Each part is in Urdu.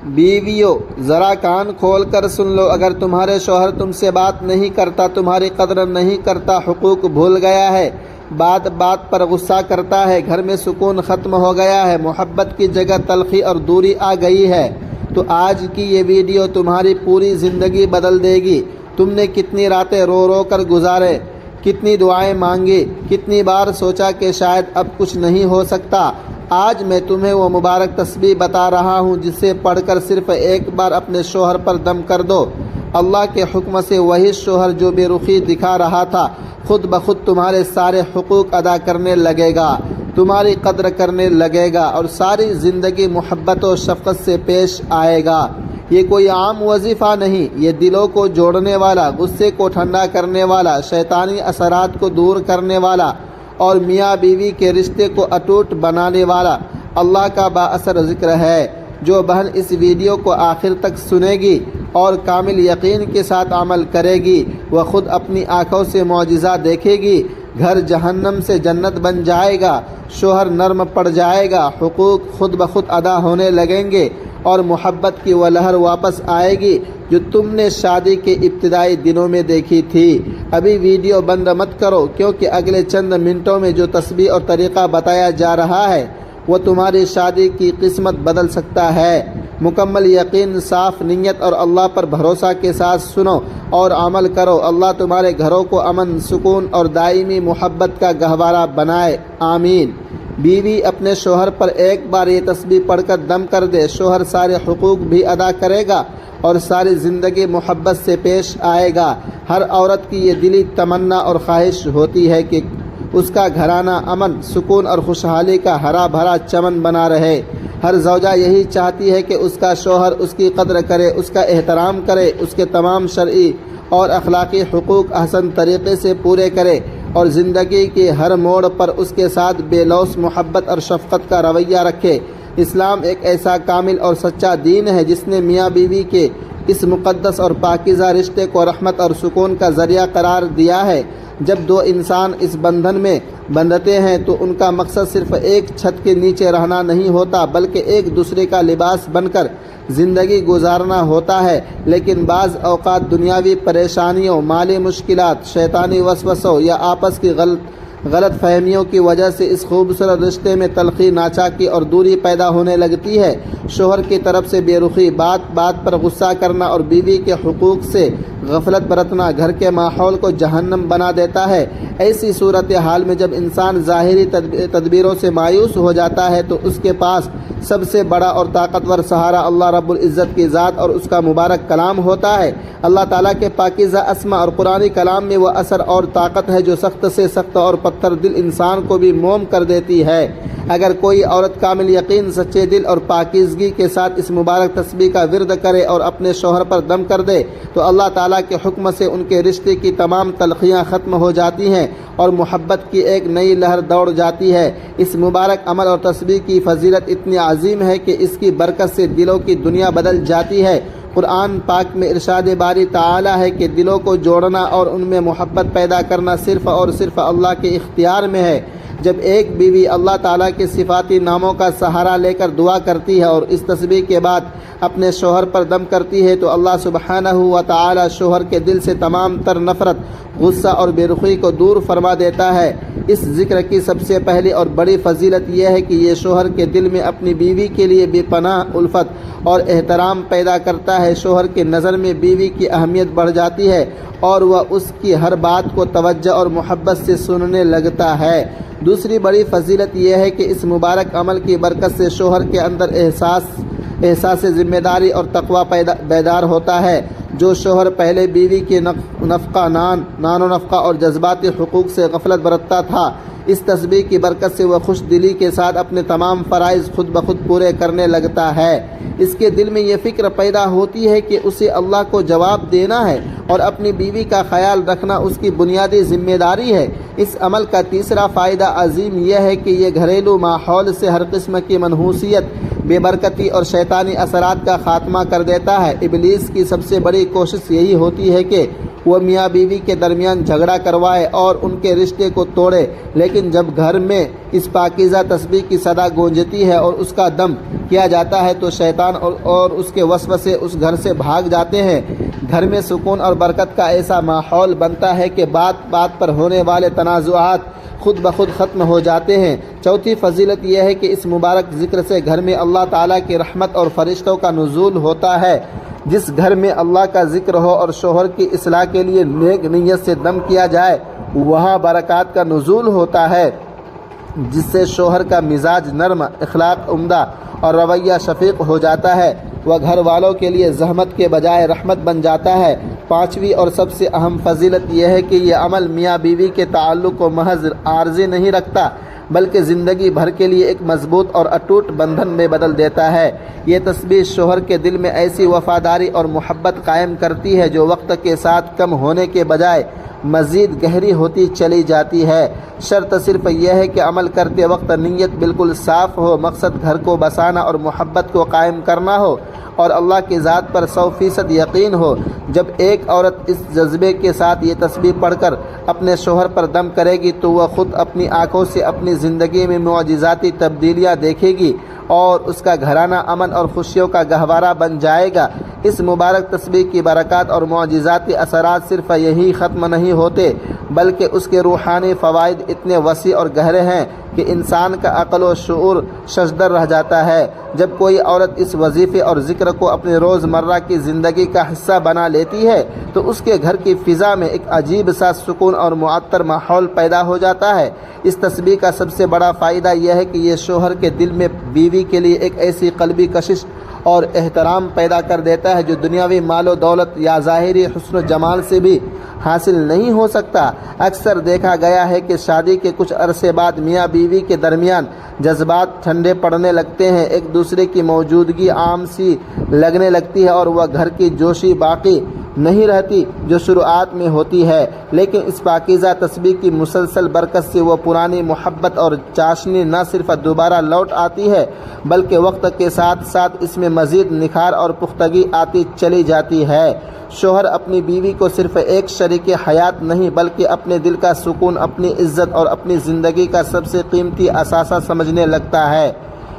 بیویوں ذرا کان کھول کر سن لو، اگر تمہارے شوہر تم سے بات نہیں کرتا، تمہاری قدر نہیں کرتا، حقوق بھول گیا ہے، بات بات پر غصہ کرتا ہے، گھر میں سکون ختم ہو گیا ہے، محبت کی جگہ تلخی اور دوری آ گئی ہے، تو آج کی یہ ویڈیو تمہاری پوری زندگی بدل دے گی۔ تم نے کتنی راتیں رو رو کر گزارے، کتنی دعائیں مانگی، کتنی بار سوچا کہ شاید اب کچھ نہیں ہو سکتا۔ آج میں تمہیں وہ مبارک تسبیح بتا رہا ہوں جسے پڑھ کر صرف ایک بار اپنے شوہر پر دم کر دو۔ اللہ کے حکم سے وہی شوہر جو بے رخی دکھا رہا تھا خود بخود تمہارے سارے حقوق ادا کرنے لگے گا، تمہاری قدر کرنے لگے گا اور ساری زندگی محبت و شفقت سے پیش آئے گا۔ یہ کوئی عام وظیفہ نہیں، یہ دلوں کو جوڑنے والا، غصے کو ٹھنڈا کرنے والا، شیطانی اثرات کو دور کرنے والا اور میاں بیوی کے رشتے کو اٹوٹ بنانے والا اللہ کا با اثر ذکر ہے۔ جو بہن اس ویڈیو کو آخر تک سنے گی اور کامل یقین کے ساتھ عمل کرے گی، وہ خود اپنی آنکھوں سے معجزہ دیکھے گی۔ گھر جہنم سے جنت بن جائے گا، شوہر نرم پڑ جائے گا، حقوق خود بخود ادا ہونے لگیں گے اور محبت کی وہ لہر واپس آئے گی جو تم نے شادی کے ابتدائی دنوں میں دیکھی تھی۔ ابھی ویڈیو بند مت کرو، کیونکہ اگلے چند منٹوں میں جو تسبیح اور طریقہ بتایا جا رہا ہے وہ تمہاری شادی کی قسمت بدل سکتا ہے۔ مکمل یقین، صاف نیت اور اللہ پر بھروسہ کے ساتھ سنو اور عمل کرو۔ اللہ تمہارے گھروں کو امن، سکون اور دائمی محبت کا گہوارہ بنائے، آمین۔ بیوی اپنے شوہر پر ایک بار یہ تسبیح پڑھ کر دم کر دے، شوہر سارے حقوق بھی ادا کرے گا اور ساری زندگی محبت سے پیش آئے گا۔ ہر عورت کی یہ دلی تمنا اور خواہش ہوتی ہے کہ اس کا گھرانہ امن، سکون اور خوشحالی کا ہرا بھرا چمن بنا رہے۔ ہر زوجہ یہی چاہتی ہے کہ اس کا شوہر اس کی قدر کرے، اس کا احترام کرے، اس کے تمام شرعی اور اخلاقی حقوق احسن طریقے سے پورے کرے اور زندگی کے ہر موڑ پر اس کے ساتھ بے لوث محبت اور شفقت کا رویہ رکھے۔ اسلام ایک ایسا کامل اور سچا دین ہے جس نے میاں بیوی کے اس مقدس اور پاکیزہ رشتے کو رحمت اور سکون کا ذریعہ قرار دیا ہے۔ جب دو انسان اس بندھن میں بندھتے ہیں تو ان کا مقصد صرف ایک چھت کے نیچے رہنا نہیں ہوتا، بلکہ ایک دوسرے کا لباس بن کر زندگی گزارنا ہوتا ہے۔ لیکن بعض اوقات دنیاوی پریشانیوں، مالی مشکلات، شیطانی وسوسوں یا آپس کی غلط فہمیوں کی وجہ سے اس خوبصورت رشتے میں تلخی، ناچاکی اور دوری پیدا ہونے لگتی ہے۔ شوہر کی طرف سے بے رخی، بات بات پر غصہ کرنا اور بیوی کے حقوق سے غفلت برتنا گھر کے ماحول کو جہنم بنا دیتا ہے۔ ایسی صورتحال میں جب انسان ظاہری تدبیروں سے مایوس ہو جاتا ہے تو اس کے پاس سب سے بڑا اور طاقتور سہارا اللہ رب العزت کی ذات اور اس کا مبارک کلام ہوتا ہے۔ اللہ تعالیٰ کے پاکیزہ اسما اور قرآنی کلام میں وہ اثر اور طاقت ہے جو سخت سے سخت اور پتھر دل انسان کو بھی موم کر دیتی ہے۔ اگر کوئی عورت کامل یقین، سچے دل اور پاکیزگی کے ساتھ اس مبارک تسبیح کا ورد کرے اور اپنے شوہر پر دم کر دے تو اللہ تعالیٰ کے حکم سے ان کے رشتے کی تمام تلخیاں ختم ہو جاتی ہیں اور محبت کی ایک نئی لہر دوڑ جاتی ہے۔ اس مبارک عمل اور تسبیح کی فضیلت اتنی عظیم ہے کہ اس کی برکت سے دلوں کی دنیا بدل جاتی ہے۔ قرآن پاک میں ارشاد باری تعالی ہے کہ دلوں کو جوڑنا اور ان میں محبت پیدا کرنا صرف اور صرف اللہ کے اختیار میں ہے۔ جب ایک بیوی اللہ تعالیٰ کے صفاتی ناموں کا سہارا لے کر دعا کرتی ہے اور اس تسبیح کے بعد اپنے شوہر پر دم کرتی ہے تو اللہ سبحانہ و تعالی شوہر کے دل سے تمام تر نفرت، غصہ اور بے رخی کو دور فرما دیتا ہے۔ اس ذکر کی سب سے پہلی اور بڑی فضیلت یہ ہے کہ یہ شوہر کے دل میں اپنی بیوی کے لیے بے پناہ الفت اور احترام پیدا کرتا ہے۔ شوہر کی نظر میں بیوی کی اہمیت بڑھ جاتی ہے اور وہ اس کی ہر بات کو توجہ اور محبت سے سننے لگتا ہے۔ دوسری بڑی فضیلت یہ ہے کہ اس مبارک عمل کی برکت سے شوہر کے اندر احساس ذمہ داری اور تقوی بیدار ہوتا ہے۔ جو شوہر پہلے بیوی کے نان و نفقہ اور جذباتی حقوق سے غفلت برتتا تھا، اس تسبیح کی برکت سے وہ خوش دلی کے ساتھ اپنے تمام فرائض خود بخود پورے کرنے لگتا ہے۔ اس کے دل میں یہ فکر پیدا ہوتی ہے کہ اسے اللہ کو جواب دینا ہے اور اپنی بیوی کا خیال رکھنا اس کی بنیادی ذمہ داری ہے۔ اس عمل کا تیسرا فائدہ عظیم یہ ہے کہ یہ گھریلو ماحول سے ہر قسم کی منحوسیت، بے برکتی اور شیطانی اثرات کا خاتمہ کر دیتا ہے۔ ابلیس کی سب سے بڑی کوشش یہی ہوتی ہے کہ وہ میاں بیوی کے درمیان جھگڑا کروائے اور ان کے رشتے کو توڑے، لیکن جب گھر میں اس پاکیزہ تسبیح کی صدا گونجتی ہے اور اس کا دم کیا جاتا ہے تو شیطان اور اس کے وسوسے اس گھر سے بھاگ جاتے ہیں۔ گھر میں سکون اور برکت کا ایسا ماحول بنتا ہے کہ بات بات پر ہونے والے تنازعات خود بخود ختم ہو جاتے ہیں۔ چوتھی فضیلت یہ ہے کہ اس مبارک ذکر سے گھر میں اللہ تعالیٰ کی رحمت اور فرشتوں کا نزول ہوتا ہے۔ جس گھر میں اللہ کا ذکر ہو اور شوہر کی اصلاح کے لیے نیک نیت سے دم کیا جائے وہاں برکات کا نزول ہوتا ہے، جس سے شوہر کا مزاج نرم، اخلاق عمدہ اور رویہ شفیق ہو جاتا ہے۔ وہ گھر والوں کے لیے زحمت کے بجائے رحمت بن جاتا ہے۔ پانچویں اور سب سے اہم فضیلت یہ ہے کہ یہ عمل میاں بیوی کے تعلق کو محض عارضی نہیں رکھتا بلکہ زندگی بھر کے لیے ایک مضبوط اور اٹوٹ بندھن میں بدل دیتا ہے۔ یہ تسبیح شوہر کے دل میں ایسی وفاداری اور محبت قائم کرتی ہے جو وقت کے ساتھ کم ہونے کے بجائے مزید گہری ہوتی چلی جاتی ہے۔ شرط صرف یہ ہے کہ عمل کرتے وقت نیت بالکل صاف ہو، مقصد گھر کو بسانا اور محبت کو قائم کرنا ہو اور اللہ کی ذات پر 100% یقین ہو۔ جب ایک عورت اس جذبے کے ساتھ یہ تسبیح پڑھ کر اپنے شوہر پر دم کرے گی تو وہ خود اپنی آنکھوں سے اپنی زندگی میں معجزاتی تبدیلیاں دیکھے گی اور اس کا گھرانہ امن اور خوشیوں کا گہوارہ بن جائے گا۔ اس مبارک تسبیح کی برکات اور معجزاتی اثرات صرف یہی ختم نہیں ہوتے بلکہ اس کے روحانی فوائد اتنے وسیع اور گہرے ہیں کہ انسان کا عقل و شعور ششدر رہ جاتا ہے۔ جب کوئی عورت اس وظیفے اور ذکر کو اپنے روزمرہ کی زندگی کا حصہ بنا لیتی ہے تو اس کے گھر کی فضا میں ایک عجیب سا سکون اور معطر ماحول پیدا ہو جاتا ہے۔ اس تسبیح کا سب سے بڑا فائدہ یہ ہے کہ یہ شوہر کے دل میں بیوی کے لیے ایک ایسی قلبی کشش اور احترام پیدا کر دیتا ہے جو دنیاوی مال و دولت یا ظاہری حسن و جمال سے بھی حاصل نہیں ہو سکتا۔ اکثر دیکھا گیا ہے کہ شادی کے کچھ عرصے بعد میاں بیوی کے درمیان جذبات ٹھنڈے پڑنے لگتے ہیں، ایک دوسرے کی موجودگی عام سی لگنے لگتی ہے اور وہ گھر کی جوشی باقی نہیں رہتی جو شروعات میں ہوتی ہے، لیکن اس پاکیزہ تسبیح کی مسلسل برکت سے وہ پرانی محبت اور چاشنی نہ صرف دوبارہ لوٹ آتی ہے بلکہ وقت کے ساتھ ساتھ اس میں مزید نکھار اور پختگی آتی چلی جاتی ہے۔ شوہر اپنی بیوی کو صرف ایک شریک حیات نہیں بلکہ اپنے دل کا سکون، اپنی عزت اور اپنی زندگی کا سب سے قیمتی اثاثہ سمجھنے لگتا ہے۔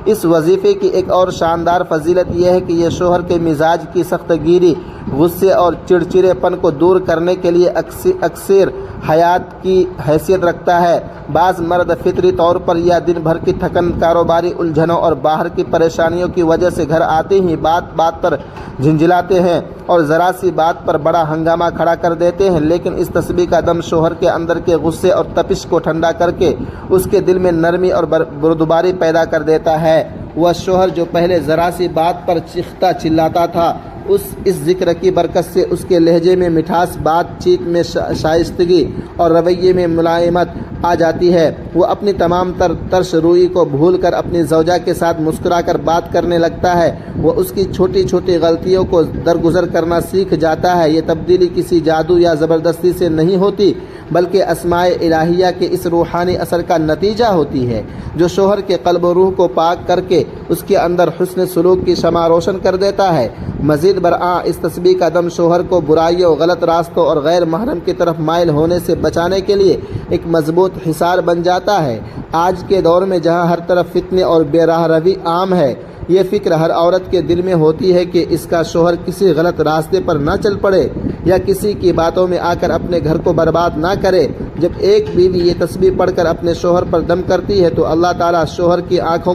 اس وظیفے کی ایک اور شاندار فضیلت یہ ہے کہ یہ شوہر کے مزاج کی سخت گیری، غصے اور چڑچڑے پن کو دور کرنے کے لیے اکثر حیات کی حیثیت رکھتا ہے۔ بعض مرد فطری طور پر یا دن بھر کی تھکن، کاروباری الجھنوں اور باہر کی پریشانیوں کی وجہ سے گھر آتے ہی بات بات پر جھنجھلاتے ہیں اور ذرا سی بات پر بڑا ہنگامہ کھڑا کر دیتے ہیں، لیکن اس تسبیح کا دم شوہر کے اندر کے غصے اور تپش کو ٹھنڈا کر کے اس کے دل میں نرمی اور بردباری پیدا کر دیتا ہے۔ وہ شوہر جو پہلے ذرا سی بات پر چیختا چلاتا تھا، اس ذکر کی برکت سے اس کے لہجے میں مٹھاس، بات چیت میں شائستگی اور رویے میں ملائمت آ جاتی ہے۔ وہ اپنی تمام ترش روئی کو بھول کر اپنی زوجہ کے ساتھ مسکرا کر بات کرنے لگتا ہے۔ وہ اس کی چھوٹی چھوٹی غلطیوں کو درگزر کرنا سیکھ جاتا ہے۔ یہ تبدیلی کسی جادو یا زبردستی سے نہیں ہوتی بلکہ اسماء الہیہ کے اس روحانی اثر کا نتیجہ ہوتی ہے جو شوہر کے قلب و روح کو پاک کر کے اس کے اندر حسن سلوک کی شمع روشن کر دیتا ہے۔ مزید برآں اس تسبیح کا دم شوہر کو برائیوں، غلط راستوں اور غیر محرم کی طرف مائل ہونے سے بچانے کے لیے ایک مضبوط حصار بن جاتا ہے۔ آج کے دور میں جہاں ہر طرف فتنے اور بے راہ روی عام ہے، یہ فکر ہر عورت کے دل میں ہوتی ہے کہ اس کا شوہر کسی غلط راستے پر نہ چل پڑے یا کسی کی باتوں میں آ کر اپنے گھر کو برباد نہ کرے۔ جب ایک بیوی یہ تسبیح پڑھ کر اپنے شوہر پر دم کرتی ہے تو اللہ تعالیٰ شوہر کی آنکھوں،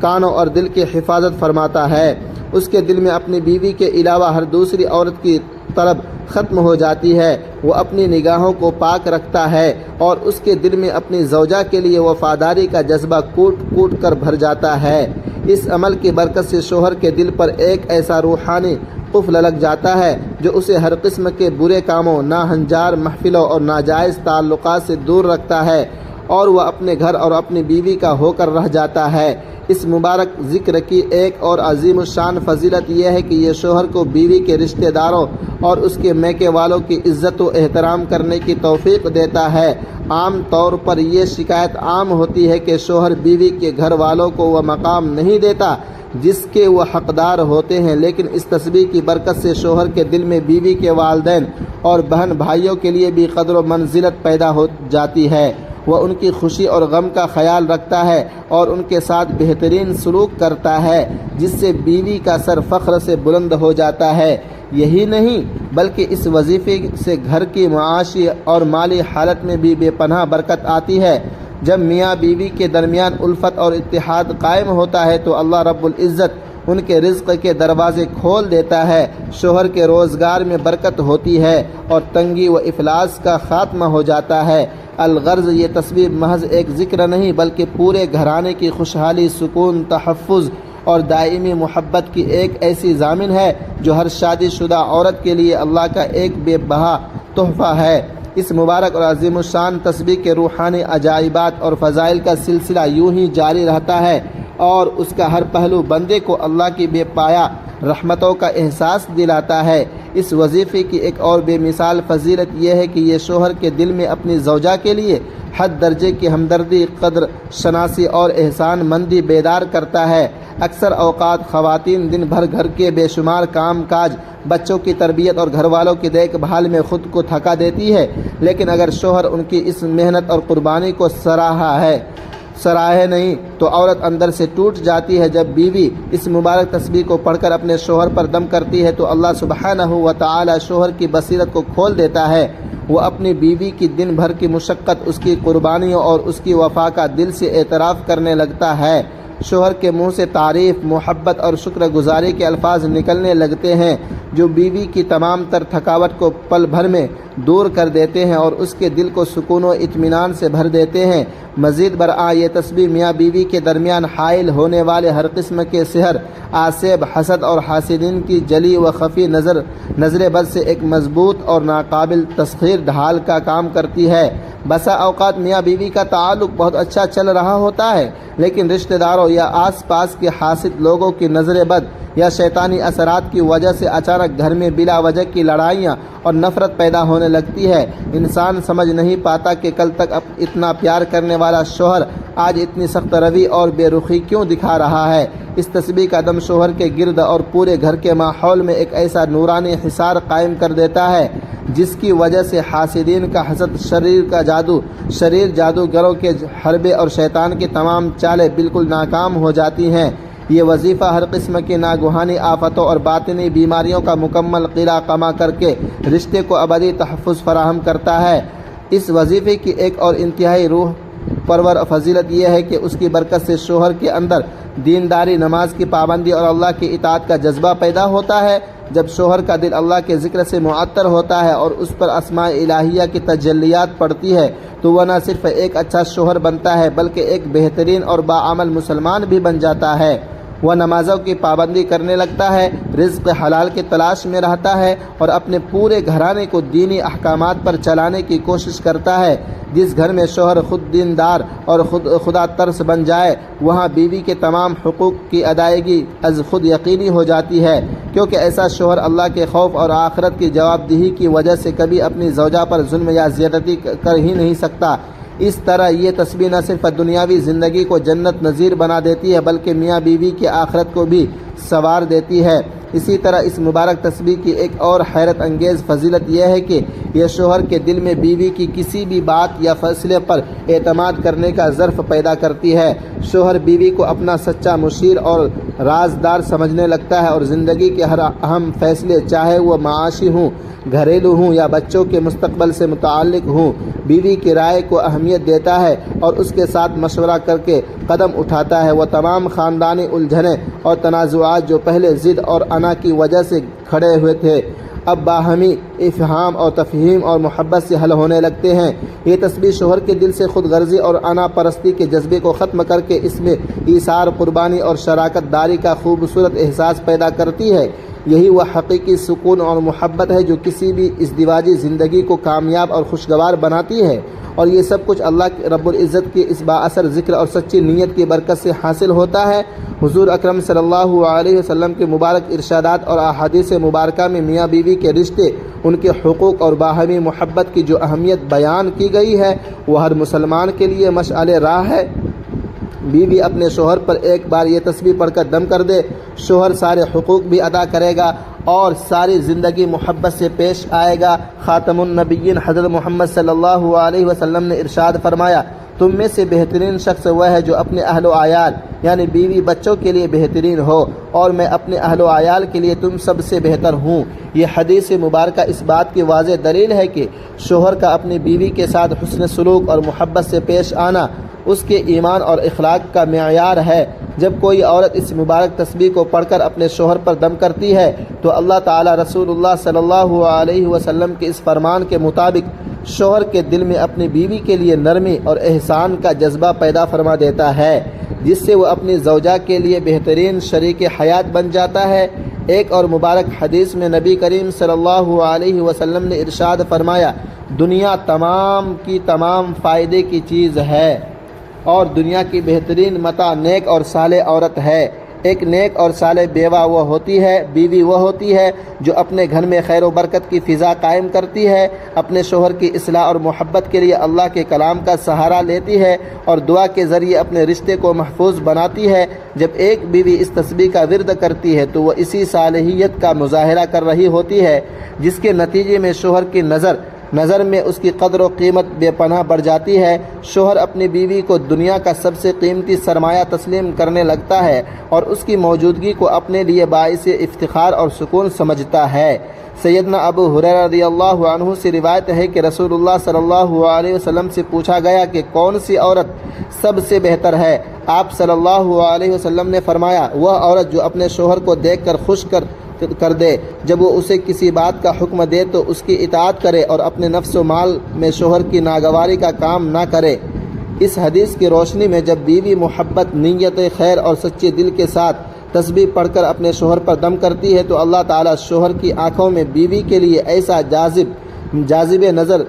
کانوں اور دل کی حفاظت فرماتا ہے۔ اس کے دل میں اپنی بیوی کے علاوہ ہر دوسری عورت کی طلب ختم ہو جاتی ہے۔ وہ اپنی نگاہوں کو پاک رکھتا ہے اور اس کے دل میں اپنی زوجہ کے لیے وفاداری کا جذبہ کوٹ کوٹ کر بھر جاتا ہے۔ اس عمل کی برکت سے شوہر کے دل پر ایک ایسا روحانی قفل لگ جاتا ہے جو اسے ہر قسم کے برے کاموں، ناہنجار محفلوں اور ناجائز تعلقات سے دور رکھتا ہے اور وہ اپنے گھر اور اپنی بیوی کا ہو کر رہ جاتا ہے۔ اس مبارک ذکر کی ایک اور عظیم الشان فضیلت یہ ہے کہ یہ شوہر کو بیوی کے رشتہ داروں اور اس کے میکے والوں کی عزت و احترام کرنے کی توفیق دیتا ہے۔ عام طور پر یہ شکایت عام ہوتی ہے کہ شوہر بیوی کے گھر والوں کو وہ مقام نہیں دیتا جس کے وہ حقدار ہوتے ہیں، لیکن اس تسبیح کی برکت سے شوہر کے دل میں بیوی کے والدین اور بہن بھائیوں کے لیے بھی قدر و منزلت پیدا ہو جاتی ہے۔ وہ ان کی خوشی اور غم کا خیال رکھتا ہے اور ان کے ساتھ بہترین سلوک کرتا ہے، جس سے بیوی کا سر فخر سے بلند ہو جاتا ہے۔ یہی نہیں بلکہ اس وظیفے سے گھر کی معاشی اور مالی حالت میں بھی بے پناہ برکت آتی ہے۔ جب میاں بیوی کے درمیان الفت اور اتحاد قائم ہوتا ہے تو اللہ رب العزت ان کے رزق کے دروازے کھول دیتا ہے، شوہر کے روزگار میں برکت ہوتی ہے اور تنگی و افلاس کا خاتمہ ہو جاتا ہے۔ الغرض یہ تسبیح محض ایک ذکر نہیں بلکہ پورے گھرانے کی خوشحالی، سکون، تحفظ اور دائمی محبت کی ایک ایسی ضامن ہے جو ہر شادی شدہ عورت کے لیے اللہ کا ایک بے بہا تحفہ ہے۔ اس مبارک اور عظیم الشان تسبیح کے روحانی عجائبات اور فضائل کا سلسلہ یوں ہی جاری رہتا ہے اور اس کا ہر پہلو بندے کو اللہ کی بے پایا رحمتوں کا احساس دلاتا ہے۔ اس وظیفے کی ایک اور بے مثال فضیلت یہ ہے کہ یہ شوہر کے دل میں اپنی زوجہ کے لیے حد درجے کی ہمدردی، قدر شناسی اور احسان مندی بیدار کرتا ہے۔ اکثر اوقات خواتین دن بھر گھر کے بے شمار کام کاج، بچوں کی تربیت اور گھر والوں کی دیکھ بھال میں خود کو تھکا دیتی ہے، لیکن اگر شوہر ان کی اس محنت اور قربانی کو سراہے نہیں تو عورت اندر سے ٹوٹ جاتی ہے۔ جب بیوی اس مبارک تسبیح کو پڑھ کر اپنے شوہر پر دم کرتی ہے تو اللہ سبحانہ و تعالی شوہر کی بصیرت کو کھول دیتا ہے۔ وہ اپنی بیوی کی دن بھر کی مشقت، اس کی قربانیوں اور اس کی وفا کا دل سے اعتراف کرنے لگتا ہے۔ شوہر کے منہ سے تعریف، محبت اور شکر گزاری کے الفاظ نکلنے لگتے ہیں جو بیوی کی تمام تر تھکاوٹ کو پل بھر میں دور کر دیتے ہیں اور اس کے دل کو سکون و اطمینان سے بھر دیتے ہیں۔ مزید برآں یہ تسبیح میاں بیوی کے درمیان حائل ہونے والے ہر قسم کے سحر، آسیب، حسد اور حاسدین کی جلی و خفی نظر بد سے ایک مضبوط اور ناقابل تسخیر ڈھال کا کام کرتی ہے۔ بسا اوقات میاں بیوی کا تعلق بہت اچھا چل رہا ہوتا ہے، لیکن رشتہ داروں یا آس پاس کے حاسد لوگوں کی نظر بد یا شیطانی اثرات کی وجہ سے اچانک گھر میں بلا وجہ کی لڑائیاں اور نفرت پیدا ہونے لگتی ہے۔ انسان سمجھ نہیں پاتا کہ کل تک اتنا پیار کرنے والا شوہر آج اتنی سخت روی اور بے رخی کیوں دکھا رہا ہے۔ اس تسبیح کا دم شوہر کے گرد اور پورے گھر کے ماحول میں ایک ایسا نورانی حصار قائم کر دیتا ہے جس کی وجہ سے حاسدین کا حسد، شریر جادوگروں کے حربے اور شیطان کی تمام چالیں بالکل ناکام ہو جاتی ہیں۔ یہ وظیفہ ہر قسم کی ناگہانی آفتوں اور باطنی بیماریوں کا مکمل قلع کما کر کے رشتے کو ابدی تحفظ فراہم کرتا ہے۔ اس وظیفے کی ایک اور انتہائی روح پرور فضیلت یہ ہے کہ اس کی برکت سے شوہر کے اندر دینداری، نماز کی پابندی اور اللہ کی اطاعت کا جذبہ پیدا ہوتا ہے۔ جب شوہر کا دل اللہ کے ذکر سے معطر ہوتا ہے اور اس پر اسماء الہیہ کی تجلیات پڑتی ہے تو وہ نہ صرف ایک اچھا شوہر بنتا ہے بلکہ ایک بہترین اور باعمل مسلمان بھی بن جاتا ہے۔ وہ نمازوں کی پابندی کرنے لگتا ہے، رزق حلال کی تلاش میں رہتا ہے اور اپنے پورے گھرانے کو دینی احکامات پر چلانے کی کوشش کرتا ہے۔ جس گھر میں شوہر خود دیندار اور خدا ترس بن جائے وہاں بیوی کے تمام حقوق کی ادائیگی از خود یقینی ہو جاتی ہے، کیونکہ ایسا شوہر اللہ کے خوف اور آخرت کی جواب دہی کی وجہ سے کبھی اپنی زوجہ پر ظلم یا زیادتی کر ہی نہیں سکتا۔ اس طرح یہ تسبیح نہ صرف دنیاوی زندگی کو جنت نظیر بنا دیتی ہے بلکہ میاں بیوی کی آخرت کو بھی سنوار دیتی ہے۔ اسی طرح اس مبارک تسبیح کی ایک اور حیرت انگیز فضیلت یہ ہے کہ یہ شوہر کے دل میں بیوی کی کسی بھی بات یا فیصلے پر اعتماد کرنے کا ظرف پیدا کرتی ہے۔ شوہر بیوی کو اپنا سچا مشیر اور رازدار سمجھنے لگتا ہے اور زندگی کے ہر اہم فیصلے، چاہے وہ معاشی ہوں، گھریلو ہوں یا بچوں کے مستقبل سے متعلق ہوں، بیوی کی رائے کو اہمیت دیتا ہے اور اس کے ساتھ مشورہ کر کے قدم اٹھاتا ہے۔ وہ تمام خاندانی الجھنیں اور تنازعات جو پہلے ضد اور انا کی وجہ سے کھڑے ہوئے تھے اب باہمی افہام اور تفہیم اور محبت سے حل ہونے لگتے ہیں۔ یہ تسبیح شوہر کے دل سے خود غرضی اور انا پرستی کے جذبے کو ختم کر کے اس میں ایثار، قربانی اور شراکت داری کا خوبصورت احساس پیدا کرتی ہے۔ یہی وہ حقیقی سکون اور محبت ہے جو کسی بھی ازدواجی زندگی کو کامیاب اور خوشگوار بناتی ہے، اور یہ سب کچھ اللہ رب العزت کے اس بااثر ذکر اور سچی نیت کی برکت سے حاصل ہوتا ہے۔ حضور اکرم صلی اللہ علیہ وسلم کے مبارک ارشادات اور احادیث مبارکہ میں میاں بیوی کے رشتے، ان کے حقوق اور باہمی محبت کی جو اہمیت بیان کی گئی ہے وہ ہر مسلمان کے لیے مشعل راہ ہے۔ بیوی اپنے شوہر پر ایک بار یہ تسبیح پڑھ کر دم کر دے، شوہر سارے حقوق بھی ادا کرے گا اور ساری زندگی محبت سے پیش آئے گا۔ خاتم النبیین حضرت محمد صلی اللہ علیہ وسلم نے ارشاد فرمایا، تم میں سے بہترین شخص وہ ہے جو اپنے اہل و عیال یعنی بیوی بچوں کے لیے بہترین ہو، اور میں اپنے اہل و عیال کے لیے تم سب سے بہتر ہوں۔ یہ حدیث مبارکہ اس بات کی واضح دلیل ہے کہ شوہر کا اپنی بیوی کے ساتھ حسن سلوک اور محبت سے پیش آنا اس کے ایمان اور اخلاق کا معیار ہے۔ جب کوئی عورت اس مبارک تسبیح کو پڑھ کر اپنے شوہر پر دم کرتی ہے تو اللہ تعالی رسول اللہ صلی اللہ علیہ وسلم کے اس فرمان کے مطابق شوہر کے دل میں اپنی بیوی کے لیے نرمی اور احسان کا جذبہ پیدا فرما دیتا ہے، جس سے وہ اپنی زوجہ کے لیے بہترین شریک حیات بن جاتا ہے۔ ایک اور مبارک حدیث میں نبی کریم صلی اللہ علیہ وسلم نے ارشاد فرمایا، دنیا تمام کی تمام فائدے کی چیز ہے اور دنیا کی بہترین متاع نیک اور صالح عورت ہے۔ ایک نیک اور صالح بیوی وہ ہوتی ہے جو اپنے گھر میں خیر و برکت کی فضا قائم کرتی ہے، اپنے شوہر کی اصلاح اور محبت کے لیے اللہ کے کلام کا سہارا لیتی ہے اور دعا کے ذریعے اپنے رشتے کو محفوظ بناتی ہے۔ جب ایک بیوی اس تسبیح کا ورد کرتی ہے تو وہ اسی صالحیت کا مظاہرہ کر رہی ہوتی ہے، جس کے نتیجے میں شوہر کی نظر میں اس کی قدر و قیمت بے پناہ بڑھ جاتی ہے۔ شوہر اپنی بیوی کو دنیا کا سب سے قیمتی سرمایہ تسلیم کرنے لگتا ہے اور اس کی موجودگی کو اپنے لیے باعث افتخار اور سکون سمجھتا ہے۔ سیدنا ابو ہریرہ رضی اللہ عنہ سے روایت ہے کہ رسول اللہ صلی اللہ علیہ وسلم سے پوچھا گیا کہ کون سی عورت سب سے بہتر ہے؟ آپ صلی اللہ علیہ وسلم نے فرمایا، وہ عورت جو اپنے شوہر کو دیکھ کر خوش کر دے، جب وہ اسے کسی بات کا حکم دے تو اس کی اطاعت کرے اور اپنے نفس و مال میں شوہر کی ناگواری کا کام نہ کرے۔ اس حدیث کی روشنی میں جب بیوی محبت، نیت خیر اور سچے دل کے ساتھ تسبیح پڑھ کر اپنے شوہر پر دم کرتی ہے تو اللہ تعالیٰ شوہر کی آنکھوں میں بیوی کے لیے ایسا جاذب نظر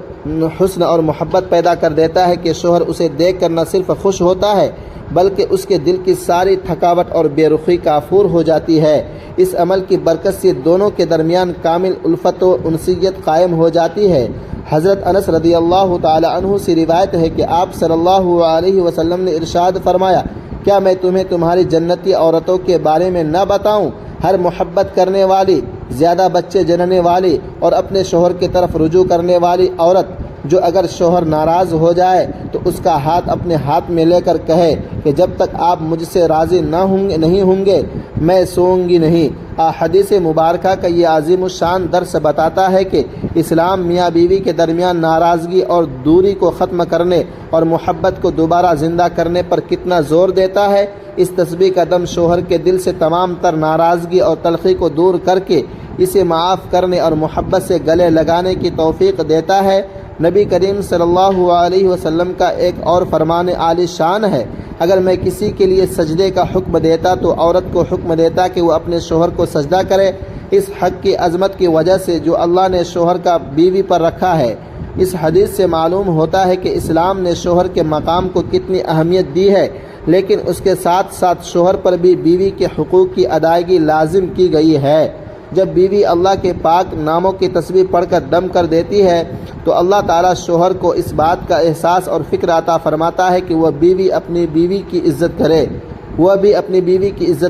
حسن اور محبت پیدا کر دیتا ہے کہ شوہر اسے دیکھ کر نہ صرف خوش ہوتا ہے بلکہ اس کے دل کی ساری تھکاوٹ اور بے رخی کافور ہو جاتی ہے۔ اس عمل کی برکت سے دونوں کے درمیان کامل الفت و انسیت قائم ہو جاتی ہے۔ حضرت انس رضی اللہ تعالی عنہ سے روایت ہے کہ آپ صلی اللہ علیہ وسلم نے ارشاد فرمایا، کیا میں تمہیں تمہاری جنتی عورتوں کے بارے میں نہ بتاؤں؟ ہر محبت کرنے والی، زیادہ بچے جننے والی اور اپنے شوہر کی طرف رجوع کرنے والی عورت جو اگر شوہر ناراض ہو جائے تو اس کا ہاتھ اپنے ہاتھ میں لے کر کہے کہ جب تک آپ مجھ سے راضی نہیں ہوں گے میں سوؤں گی نہیں۔ حدیث مبارکہ کا یہ عظیم الشان درس بتاتا ہے کہ اسلام میاں بیوی کے درمیان ناراضگی اور دوری کو ختم کرنے اور محبت کو دوبارہ زندہ کرنے پر کتنا زور دیتا ہے۔ اس تسبیح کا دم شوہر کے دل سے تمام تر ناراضگی اور تلخی کو دور کر کے اسے معاف کرنے اور محبت سے گلے لگانے کی توفیق دیتا ہے۔ نبی کریم صلی اللہ علیہ وسلم کا ایک اور فرمان عالی شان ہے، اگر میں کسی کے لیے سجدے کا حکم دیتا تو عورت کو حکم دیتا کہ وہ اپنے شوہر کو سجدہ کرے، اس حق کی عظمت کی وجہ سے جو اللہ نے شوہر کا بیوی پر رکھا ہے۔ اس حدیث سے معلوم ہوتا ہے کہ اسلام نے شوہر کے مقام کو کتنی اہمیت دی ہے، لیکن اس کے ساتھ ساتھ شوہر پر بھی بیوی کے حقوق کی ادائیگی لازم کی گئی ہے۔ جب بیوی اللہ کے پاک ناموں کی تسبیح پڑھ کر دم کر دیتی ہے تو اللہ تعالیٰ شوہر کو اس بات کا احساس اور فکر عطا فرماتا ہے کہ وہ بھی اپنی بیوی کی عزت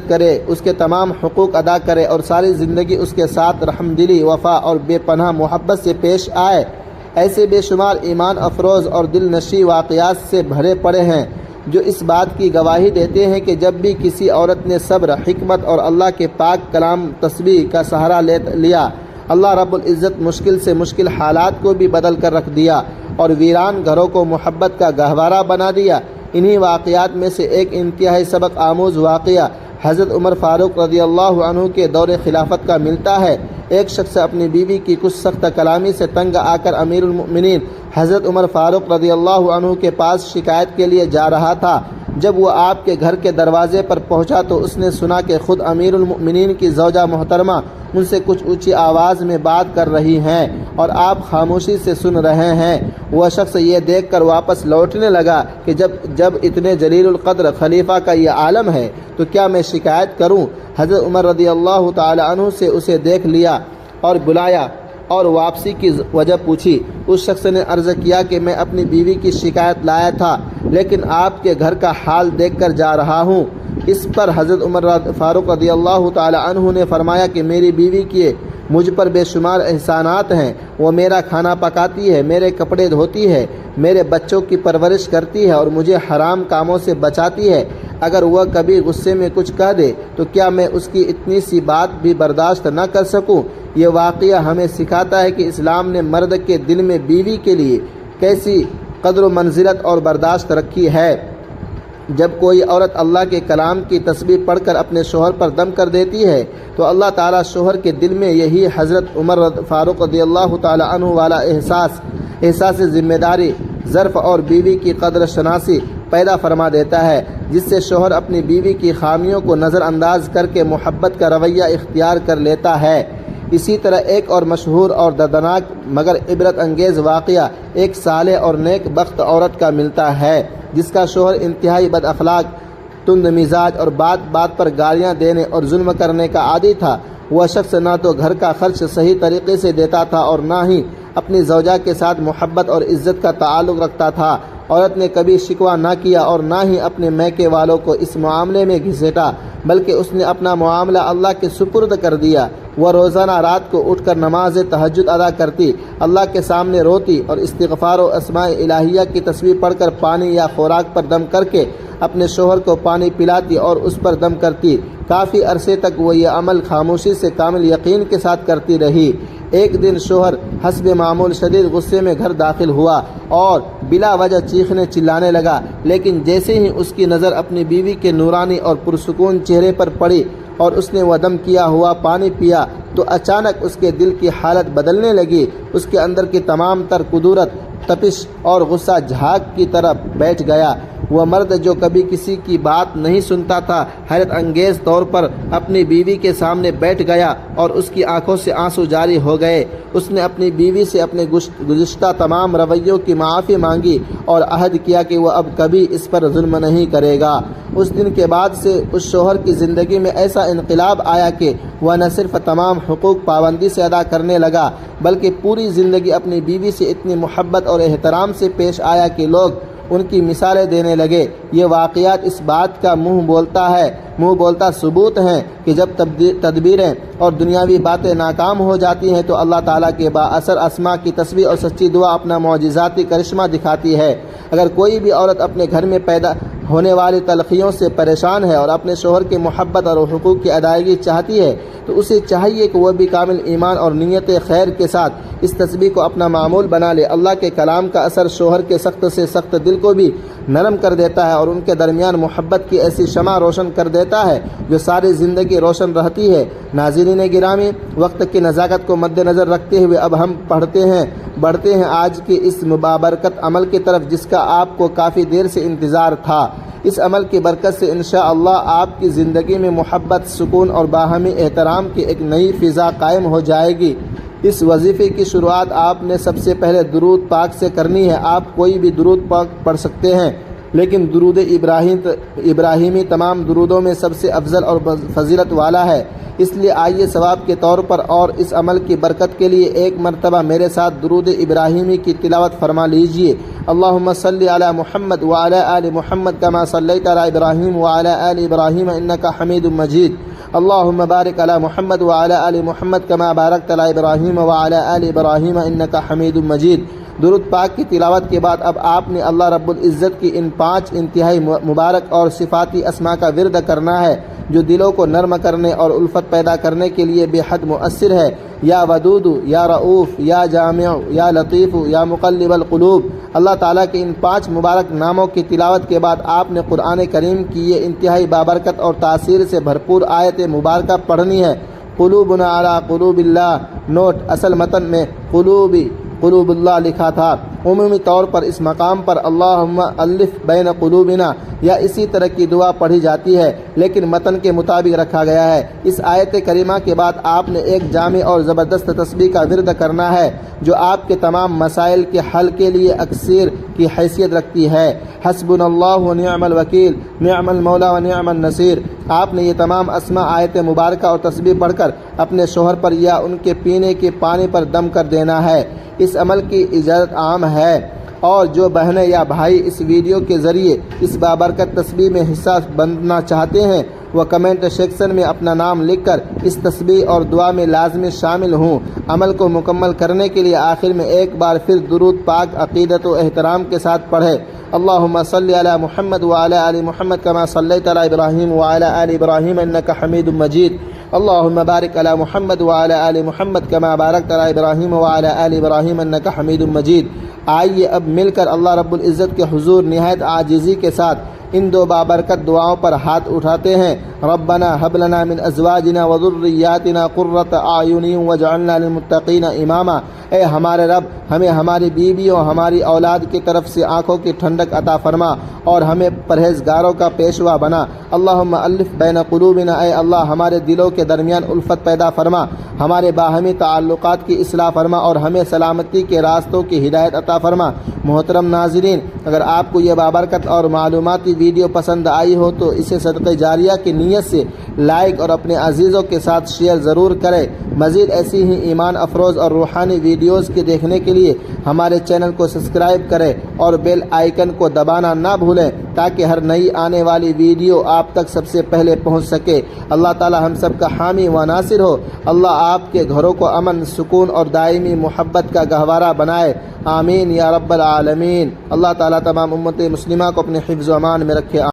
کرے، اس کے تمام حقوق ادا کرے اور ساری زندگی اس کے ساتھ رحمدلی، وفا اور بے پناہ محبت سے پیش آئے۔ ایسے بے شمار ایمان افروز اور دل نشی واقعات سے بھرے پڑے ہیں جو اس بات کی گواہی دیتے ہیں کہ جب بھی کسی عورت نے صبر، حکمت اور اللہ کے پاک کلام تسبیح کا سہارا لیا، اللہ رب العزت مشکل سے مشکل حالات کو بھی بدل کر رکھ دیا اور ویران گھروں کو محبت کا گہوارہ بنا دیا۔ انہی واقعات میں سے ایک انتہائی سبق آموز واقعہ حضرت عمر فاروق رضی اللہ عنہ کے دور خلافت کا ملتا ہے۔ ایک شخص اپنی بیوی کی کچھ سخت کلامی سے تنگ آ کر امیر المؤمنین حضرت عمر فاروق رضی اللہ عنہ کے پاس شکایت کے لیے جا رہا تھا۔ جب وہ آپ کے گھر کے دروازے پر پہنچا تو اس نے سنا کہ خود امیر المؤمنین کی زوجہ محترمہ ان سے کچھ اونچی آواز میں بات کر رہی ہیں اور آپ خاموشی سے سن رہے ہیں۔ وہ شخص یہ دیکھ کر واپس لوٹنے لگا کہ جب اتنے جلیل القدر خلیفہ کا یہ عالم ہے تو کیا میں شکایت کروں؟ حضرت عمر رضی اللہ تعالی عنہ سے اسے دیکھ لیا اور بلایا اور واپسی کی وجہ پوچھی۔ اس شخص نے عرض کیا کہ میں اپنی بیوی کی شکایت لایا تھا لیکن آپ کے گھر کا حال دیکھ کر جا رہا ہوں۔ اس پر حضرت عمر فاروق رضی اللہ تعالی عنہ نے فرمایا کہ میری بیوی کے مجھ پر بے شمار احسانات ہیں۔ وہ میرا کھانا پکاتی ہے، میرے کپڑے دھوتی ہے، میرے بچوں کی پرورش کرتی ہے اور مجھے حرام کاموں سے بچاتی ہے۔ اگر وہ کبھی غصے میں کچھ کہہ دے تو کیا میں اس کی اتنی سی بات بھی برداشت نہ کر سکوں؟ یہ واقعہ ہمیں سکھاتا ہے کہ اسلام نے مرد کے دل میں بیوی کے لیے کیسی قدر و منزلت اور برداشت رکھی ہے۔ جب کوئی عورت اللہ کے کلام کی تسبیح پڑھ کر اپنے شوہر پر دم کر دیتی ہے تو اللہ تعالیٰ شوہر کے دل میں یہی حضرت عمر فاروق رضی اللہ تعالی عنہ والا احساس ذمہ داری، ظرف اور بیوی کی قدر شناسی پیدا فرما دیتا ہے، جس سے شوہر اپنی بیوی کی خامیوں کو نظر انداز کر کے محبت کا رویہ اختیار کر لیتا ہے۔ اسی طرح ایک اور مشہور اور دردناک مگر عبرت انگیز واقعہ ایک صالح اور نیک بخت عورت کا ملتا ہے جس کا شوہر انتہائی بد اخلاق، تند مزاج اور بات بات پر گالیاں دینے اور ظلم کرنے کا عادی تھا۔ وہ شخص نہ تو گھر کا خرچ صحیح طریقے سے دیتا تھا اور نہ ہی اپنی زوجہ کے ساتھ محبت اور عزت کا تعلق رکھتا تھا۔ عورت نے کبھی شکوہ نہ کیا اور نہ ہی اپنے میکے والوں کو اس معاملے میں گھسیٹا، بلکہ اس نے اپنا معاملہ اللہ کے سپرد کر دیا۔ وہ روزانہ رات کو اٹھ کر نماز تہجد ادا کرتی، اللہ کے سامنے روتی اور استغفار و اسماء الہیہ کی تسبیح پڑھ کر پانی یا خوراک پر دم کر کے اپنے شوہر کو پانی پلاتی اور اس پر دم کرتی۔ کافی عرصے تک وہ یہ عمل خاموشی سے کامل یقین کے ساتھ کرتی رہی۔ ایک دن شوہر حسب معمول شدید غصے میں گھر داخل ہوا اور بلا وجہ چیخنے چلانے لگا، لیکن جیسے ہی اس کی نظر اپنی بیوی کے نورانی اور پرسکون چہرے پر پڑی اور اس نے وہ دم کیا ہوا پانی پیا تو اچانک اس کے دل کی حالت بدلنے لگی۔ اس کے اندر کی تمام تر قدرت، تپش اور غصہ جھاگ کی طرح بیٹھ گیا۔ وہ مرد جو کبھی کسی کی بات نہیں سنتا تھا حیرت انگیز طور پر اپنی بیوی کے سامنے بیٹھ گیا اور اس کی آنکھوں سے آنسو جاری ہو گئے۔ اس نے اپنی بیوی سے اپنے گزشتہ تمام رویوں کی معافی مانگی اور عہد کیا کہ وہ اب کبھی اس پر ظلم نہیں کرے گا۔ اس دن کے بعد سے اس شوہر کی زندگی میں ایسا انقلاب آیا کہ وہ نہ صرف تمام حقوق پابندی سے ادا کرنے لگا بلکہ پوری زندگی اپنی بیوی سے اتنی محبت اور احترام سے پیش آیا کہ لوگ ان کی مثالیں دینے لگے۔ یہ واقعات اس بات کا منہ بولتا ثبوت ہیں کہ جب تدبیریں اور دنیاوی باتیں ناکام ہو جاتی ہیں تو اللہ تعالیٰ کے با اثر اسماء کی تسبیح اور سچی دعا اپنا معجزاتی کرشمہ دکھاتی ہے۔ اگر کوئی بھی عورت اپنے گھر میں پیدا ہونے والی تلخیوں سے پریشان ہے اور اپنے شوہر کی محبت اور حقوق کی ادائیگی چاہتی ہے تو اسے چاہیے کہ وہ بھی کامل ایمان اور نیت خیر کے ساتھ اس تسبیح کو اپنا معمول بنا لے۔ اللہ کے کلام کا اثر شوہر کے سخت سے سخت دل کو بھی نرم کر دیتا ہے اور ان کے درمیان محبت کی ایسی شمع روشن کر دیتا ہے جو ساری زندگی روشن رہتی ہے۔ ناظرین گرامی، وقت کی نزاکت کو مد نظر رکھتے ہوئے اب ہم بڑھتے ہیں آج کے اس مبارکت عمل کی طرف جس کا آپ کو کافی دیر سے انتظار تھا۔ اس عمل کی برکت سے انشاءاللہ آپ کی زندگی میں محبت، سکون اور باہمی احترام کی ایک نئی فضا قائم ہو جائے گی۔ اس وظیفے کی شروعات آپ نے سب سے پہلے درود پاک سے کرنی ہے۔ آپ کوئی بھی درود پاک پڑھ سکتے ہیں، لیکن درود ابراہیمی تمام درودوں میں سب سے افضل اور فضیلت والا ہے۔ اس لیے آئیے ثواب کے طور پر اور اس عمل کی برکت کے لیے ایک مرتبہ میرے ساتھ درود ابراہیمی کی تلاوت فرما لیجئے۔ اللہم صلی علی محمد وعلی آل محمد کما صلیت علی ابراہیم وعلی آل ابراہیم انکا حمید مجید۔ اللہم بارک علی محمد وعلی آل محمد کما بارکت علی ابراہیم وعلی آل ابراہیم انکا حمید مجید۔ درود پاک کی تلاوت کے بعد اب آپ نے اللہ رب العزت کی ان 5 انتہائی مبارک اور صفاتی اسماء کا ورد کرنا ہے جو دلوں کو نرم کرنے اور الفت پیدا کرنے کے لیے بے حد مؤثر ہے۔ یا ودود، یا رؤوف، یا جامع، یا لطیف، یا مقلب القلوب۔ اللہ تعالیٰ کے ان 5 مبارک ناموں کی تلاوت کے بعد آپ نے قرآن کریم کی یہ انتہائی بابرکت اور تاثیر سے بھرپور آیت مبارکہ پڑھنی ہے۔ قلوبنا علی قلوب اللہ۔ نوٹ: اصل متن میں قلوب اللہ لکھا تھا۔ عمومی طور پر اس مقام پر اللہم الف بین قلوبنا یا اسی طرح کی دعا پڑھی جاتی ہے، لیکن متن کے مطابق رکھا گیا ہے۔ اس آیت کریمہ کے بعد آپ نے ایک جامع اور زبردست تسبیح کا ورد کرنا ہے جو آپ کے تمام مسائل کے حل کے لیے اکثیر کی حیثیت رکھتی ہے۔ حسبنا اللہ و نعم الوکیل، نعم المولا و نعم النصیر۔ آپ نے یہ تمام اسماء آیت مبارکہ اور تسبیح پڑھ کر اپنے شوہر پر یا ان کے پینے کے پانی پر دم کر دینا ہے۔ اس عمل کی اجازت عام ہے، اور جو بہنیں یا بھائی اس ویڈیو کے ذریعے اس بابرکت تسبیح میں حصہ بننا چاہتے ہیں وہ کمنٹ سیکشن میں اپنا نام لکھ کر اس تسبیح اور دعا میں لازمی شامل ہوں۔ عمل کو مکمل کرنے کے لیے آخر میں ایک بار پھر درود پاک عقیدت و احترام کے ساتھ پڑھیں۔ اللہم صلی علی محمد وعلی آل محمد کما صلیت علی ابراہیم وعلی آل ابراہیم انک حمید مجید۔ اللہم بارک علی محمد وعلی آل محمد کما بارکت علی ابراہیم وعلی آل ابراہیم انک حمید مجید۔ آئیے اب مل کر اللہ رب العزت کے حضور نہایت عاجزی کے ساتھ ان دو بابرکت دعاؤں پر ہاتھ اٹھاتے ہیں۔ ربنا هب لنا من ازواجنا وذریاتنا قرۃ اعین واجعلنا للمتقین اماما۔ اے ہمارے رب، ہمیں ہماری بیویوں ہماری اولاد کی طرف سے آنکھوں کی ٹھنڈک عطا فرما اور ہمیں پرہیزگاروں کا پیشوا بنا۔ اللہم الف بین قلوبنا، اے اللہ ہمارے دلوں کے درمیان الفت پیدا فرما، ہمارے باہمی تعلقات کی اصلاح فرما اور ہمیں سلامتی کے راستوں کی ہدایت عطا فرما۔ محترم ناظرین، اگر آپ کو یہ بابرکت اور معلوماتی ویڈیو پسند آئی ہو تو اسے صدقہ جاریہ کی نیت سے لائک اور اپنے عزیزوں کے ساتھ شیئر ضرور کریں۔ مزید ایسی ہی ایمان افروز اور روحانی ویڈیوز کے دیکھنے کے لیے ہمارے چینل کو سبسکرائب کریں اور بیل آئیکن کو دبانا نہ بھولیں تاکہ ہر نئی آنے والی ویڈیو آپ تک سب سے پہلے پہنچ سکے۔ اللہ تعالی ہم سب کا حامی و ناصر ہو۔ اللہ آپ کے گھروں کو امن، سکون اور دائمی محبت کا گہوارہ بنائے، آمین یا رب العالمین۔ اللہ تعالی تمام امت مسلمہ کو اپنے حفظ و امان میں رکھے۔